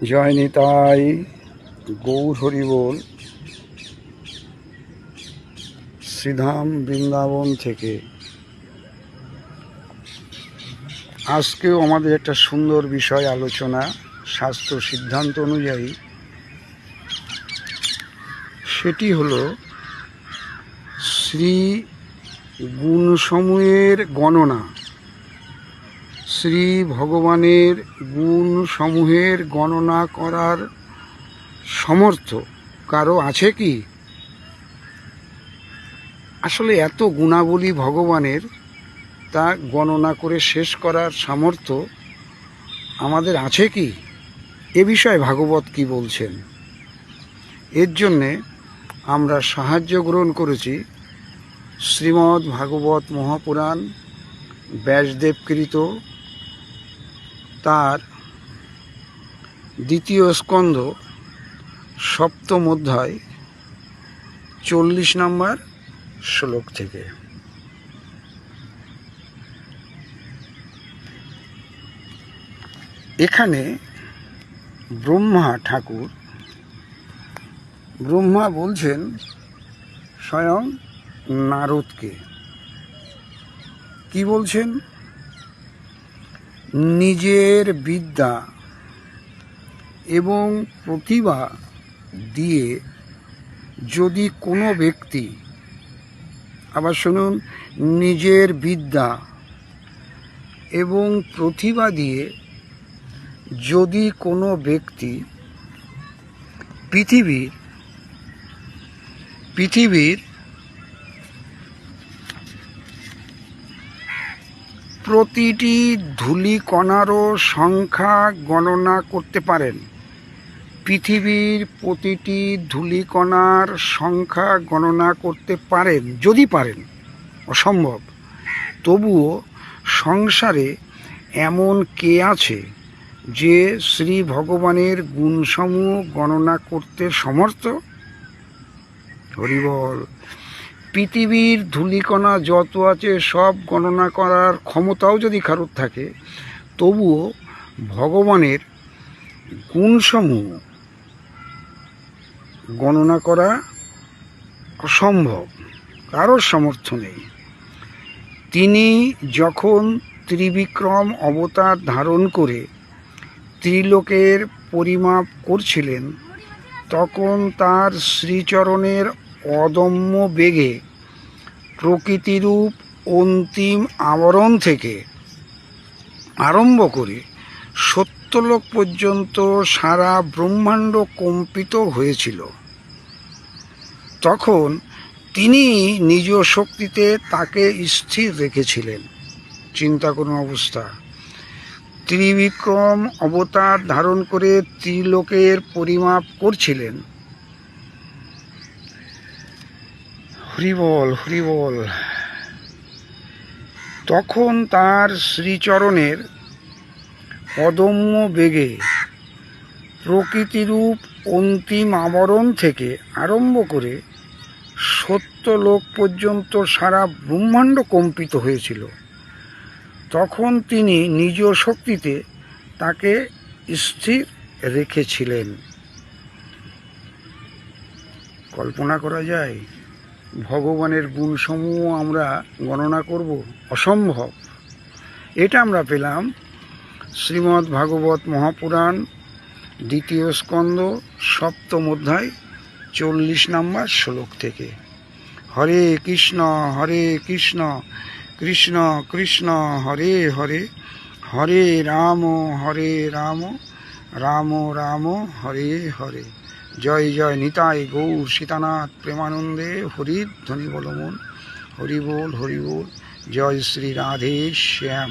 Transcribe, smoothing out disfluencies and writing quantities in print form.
জয় নিতাই গৌর হরি বল। শ্রীধাম বৃন্দাবন থেকে আজকেও আমাদের একটা সুন্দর বিষয় আলোচনা। শাস্ত্র সিদ্ধান্ত অনুযায়ী সেটি হলো শ্রী গুণসমূহের গণনা। শ্রী ভগবানের গুণসমূহের গণনা করার সমর্থ কারো আছে কি? আসলে এত গুণাবলী ভগবানের, তা গণনা করে শেষ করার সামর্থ্য আমাদের আছে কি? এ বিষয়ে ভাগবত কি বলছেন? এর জন্যে আমরা সাহায্য গ্রহণ করেছি শ্রীমদ্ ভাগবত মহাপুরাণ ব্যাসদেবকৃত, তার দ্বিতীয় স্কন্ধ সপ্তম অধ্যায় 40 নম্বর শ্লোক থেকে। এখানে ব্রহ্মা বলছেন স্বয়ং নারদকে। কি বলছেন? নিজের বিদ্যা এবং প্রতিভা দিয়ে যদি কোনো ব্যক্তি, আবার শুনুন, নিজের বিদ্যা এবং প্রতিভা দিয়ে যদি কোনো ব্যক্তি পৃথিবীর প্রতিটি ধূলিকণারও সংখ্যা গণনা করতে পারেন, পৃথিবীর প্রতিটি ধূলিকণার সংখ্যা গণনা করতে পারেন, যদি পারেন, অসম্ভব, তবুও সংসারে এমন কে আছে যে শ্রী ভগবানের গুণসমূহ গণনা করতে সমর্থ? হরি বল। পৃথিবীর ধূলিকণা যত আছে সব গণনা করার ক্ষমতাও যদি কারোর থাকে, তবুও ভগবানের গুণসমূহ গণনা করা অসম্ভব, কারোর সামর্থ্য নেই। তিনি যখন ত্রিবিক্রম অবতার ধারণ করে ত্রিলোকের পরিমাপ করছিলেন, তখন তার শ্রীচরণের অদম্য বেগে প্রকৃতিরূপ অন্তিম আবরণ থেকে আরম্ভ করে সত্যলোক পর্যন্ত সারা ব্রহ্মাণ্ড কম্পিত হয়েছিল। তখন তিনি নিজ শক্তিতে তাকে স্থির রেখেছিলেন। চিন্তা করুন অবস্থা। ত্রিবিক্রম অবতার ধারণ করে ত্রিলোকের পরিমাপ করছিলেন। হরি বল, হরি বল। তখন তার শ্রীচরণের অদম্য বেগে প্রকৃতিরূপ অন্তিম আবরণ থেকে আরম্ভ করে সত্যলোক পর্যন্ত সারা ব্রহ্মাণ্ড কম্পিত হয়েছিল। তখন তিনি নিজ শক্তিতে তাকে স্থির রেখেছিলেন। কল্পনা করা যায় ভগবানের গুণসমূহ আমরা গণনা করব? অসম্ভব। এটা আমরা পেলাম শ্রীমদ্ ভাগবত মহাপুরাণ দ্বিতীয় স্কন্ধ সপ্তম অধ্যায় 40 নম্বর শ্লোক থেকে। হরে কৃষ্ণ কৃষ্ণ কৃষ্ণ হরে হরে, হরে রাম রাম রাম হরে হরে। জয় জয় নিতাই গৌর সীতানাথ প্রেমানন্দে। হরির ধ্বনি বলমন। হরি বল, হরি বল। জয় শ্রী রাধে শ্যাম।